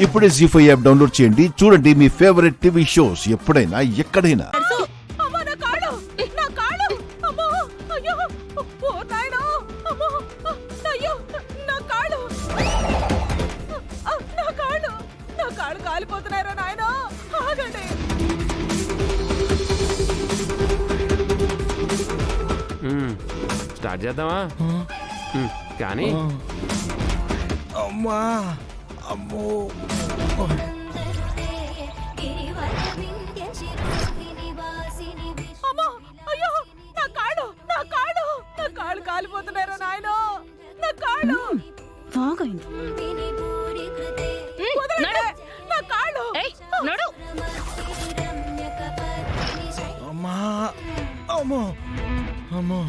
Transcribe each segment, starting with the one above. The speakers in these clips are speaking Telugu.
ఇప్పుడే జీ5 యాప్ డౌన్లోడ్ చేయండి. చూడండి మీ ఫేవరెట్ టీవీ షోస్ ఎప్పుడైనా ఎక్కడైనా. కాలిపోతున్నారా నాయనా, ఆగండి. స్టార్ట్ చేద్దామా? కానీ అమ్మా అమ్మో అమ్మో, అయ్యో, నా కాళ్ళు, నా కాళ్ళు, నా కాళ్ళు కాలిపోతున్నారా నాయనా, నా కాళ్ళు. వదలండి, నా కాళ్ళు. అమ్మా అమ్మో అమ్మో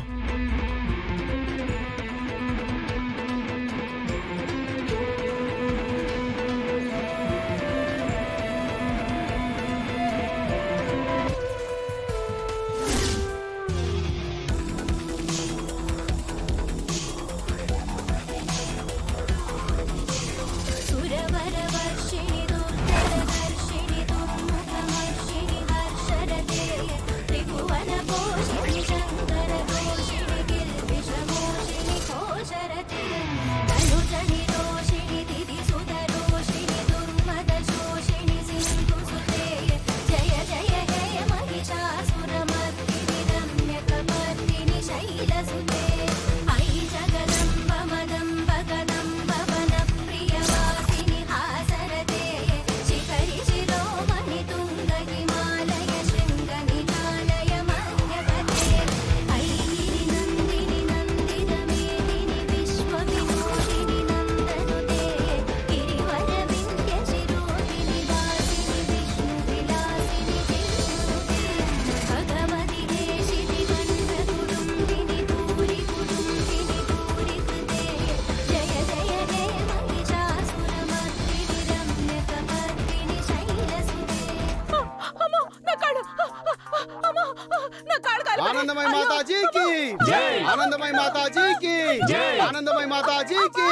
आनंदमय माता जी की जय, आनंदमय माता जी की जय, आनंदमय माता जी की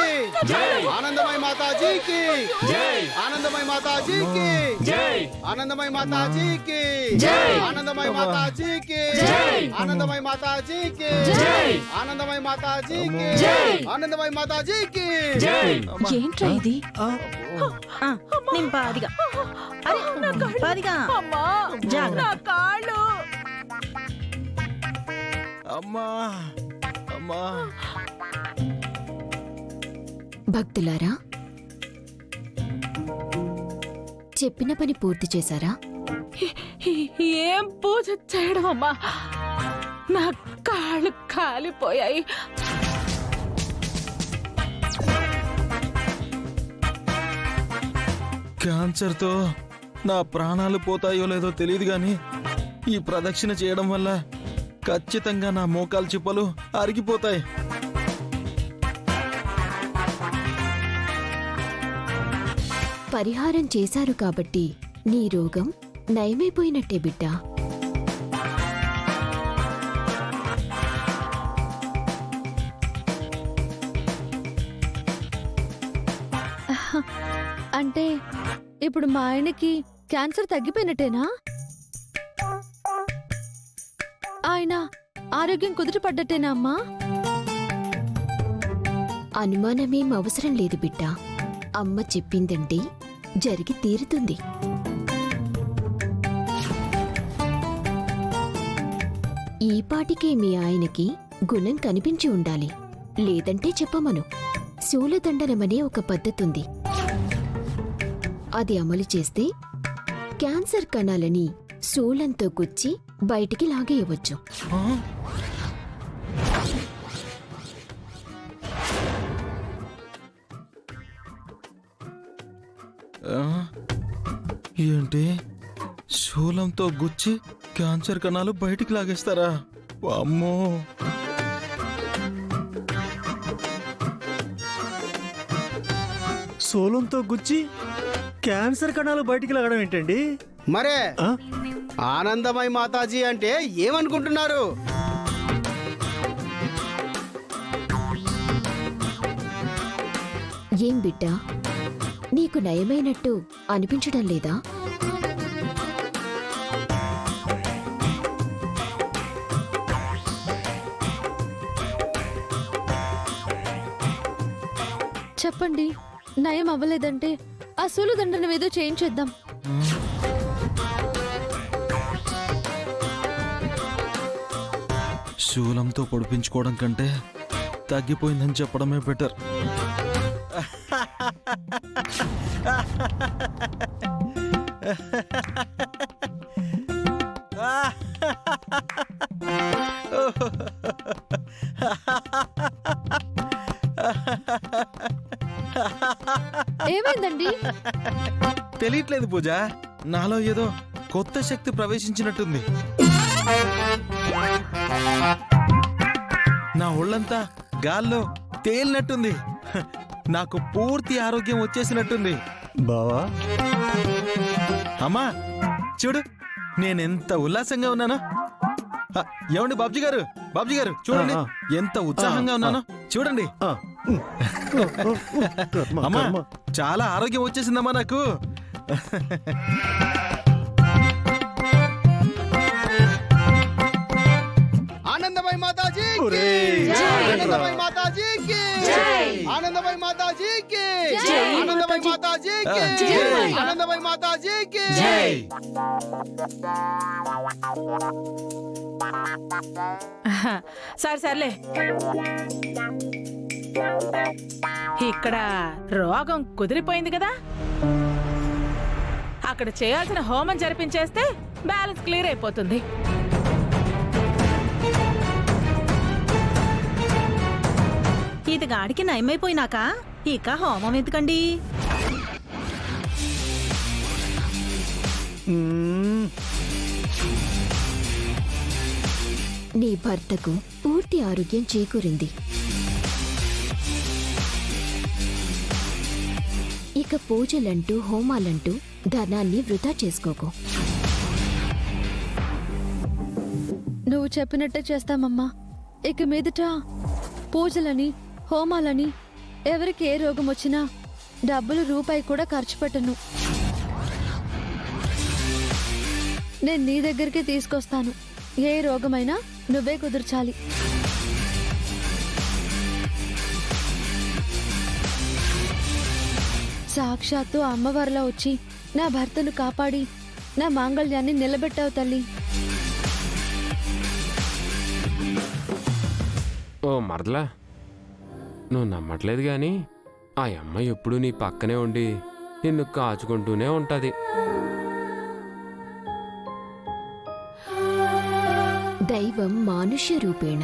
जय, आनंदमय माता जी की जय, आनंदमय माता जी की जय, आनंदमय माता जी की जय, आनंदमय माता जी की जय, आनंदमय माता जी की जय, आनंदमय माता जी की जय, आनंदमय माता जी की जय. ఏంట్రా ఇది? నింపాదిగా నింపాదిగా అమ్మా, జాగ్రత్త. నా కాళ్ళు. అమ్మా అమ్మా భక్తులారా, చెప్పిన పని పూర్తి చేశారా? ఏం పూజ చేయడం అమ్మా, నా కాళ్ళు కాలిపోయాయి. క్యాన్సర్తో నా ప్రాణాలు పోతాయో లేదో తెలియదు గాని ఈ ప్రదక్షిణ చేయడం వల్ల ఖచ్చితంగా నా మోకాలు చిప్పలు అరిగిపోతాయి. పరిహారం చేశారు కాబట్టి నీ రోగం నయమైపోయినట్టే బిడ్డా. అంటే ఇప్పుడు మా ఆయనకి క్యాన్సర్ తగ్గిపోయినట్టేనా? ఆయన ఆరోగ్యం కుదుటపడ్డట్టేనా అమ్మా? అనుమానమేం అవసరం లేదు బిడ్డా. అమ్మ చెప్పిందంటే జరిగి తీరుతుంది. ఈపాటికే మీ ఆయనకి గుణం కనిపించి ఉండాలి. లేదంటే చెప్పమను. శూలదండనమనే ఒక పద్ధతుంది. అది అమలు చేస్తే క్యాన్సర్ కణాలని శూలంతో గుచ్చి బయటికి లాగేయవచ్చు. ఏంటి, శూలంతో గుచ్చి క్యాన్సర్ కణాలు బయటికి లాగేస్తారా? అమ్మో! శూలంతో గుచ్చి క్యాన్సర్ కణాలు బయటికి లాగడం ఏంటండి? మరే ఆనందమయ మాతాజీ అంటే ఏమనుకుంటున్నారు? ఏం బిడ్డా, నీకు నయమైనట్టు అనిపించడం లేదా? చెప్పండి, నయం అవ్వలేదంటే ఆ సూలు దండనం ఏదో చేయించేద్దాం. శూలంతో పొడిపించుకోవడం కంటే తగ్గిపోయిందని చెప్పడమే బెటర్. ఏమైందండి? తెలియట్లేదు పూజ, నాలో ఏదో కొత్త శక్తి ప్రవేశించినట్టుంది. నా ఒళ్ళంతా గాల్లో తేలినట్టుంది. నాకు పూర్తి ఆరోగ్యం వచ్చేసినట్టుంది. బావా అమ్మా చూడు, నేనెంత ఉల్లాసంగా ఉన్నానో. ఏమండి బాబ్జీ గారు చూడండి, ఎంత ఉత్సాహంగా ఉన్నానో చూడండి. అమ్మా చాలా ఆరోగ్యం వచ్చేసిందమ్మా నాకు. ఆనందమై మాతాజీ ఒరే, ఆనందమై మాతాజీ ఆనందమై మాతాజీ ఆనందమై మాతాజీ ఆనందమై మాతాజీ సర్లే, ఇక్కడ రోగం కుదిరిపోయింది కదా, అక్కడ చేయాల్సిన హోమం జరిపించేస్తే బ్యాలెన్స్ క్లియర్ అయిపోతుంది. ఇది గాడికి నయమైపోయినాక ఇక హోమం ఎందుకండి? నీ భర్తకు పూర్తి ఆరోగ్యం చేకూరింది. ఇక పూజలంటూ హోమాలంటూ ధనాన్ని వృధా చేసుకోకు. నువ్వు చెప్పినట్టే చేస్తామమ్మా. ఇక మీదట పూజలని హోమాలని ఎవరికి ఏ రోగం వచ్చినా డబ్బులు రూపాయి కూడా ఖర్చు పెట్టను. నేను నీ దగ్గరికి తీసుకొస్తాను. ఏ రోగమైనా నువ్వే కుదుర్చాలి. సాక్షాత్తు అమ్మవారిలా వచ్చి నా భర్తను కాపాడి నా మాంగళ్యాన్ని నిలబెట్టావు తల్లి. ఓ మరదలా, నువ్వు నమ్మట్లేదు కానీ ఆ అమ్మాయి ఎప్పుడు నీ పక్కనే ఉండి నిన్ను కాచుకుంటూనే ఉంటుంది. దైవం మానుష్య రూపేణ.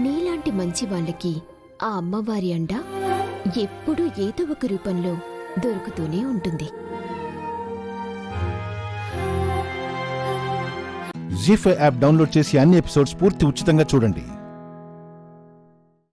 నీలాంటి మంచి వాళ్ళకి ఆ అమ్మవారి అండ ఎప్పుడూ ఏదో ఒక రూపంలో దొరుకుతూనే ఉంటుంది. జీ5 యాప్ డౌన్లోడ్ చేసి అన్ని ఎపిసోడ్స్ పూర్తి ఉచితంగా చూడండి.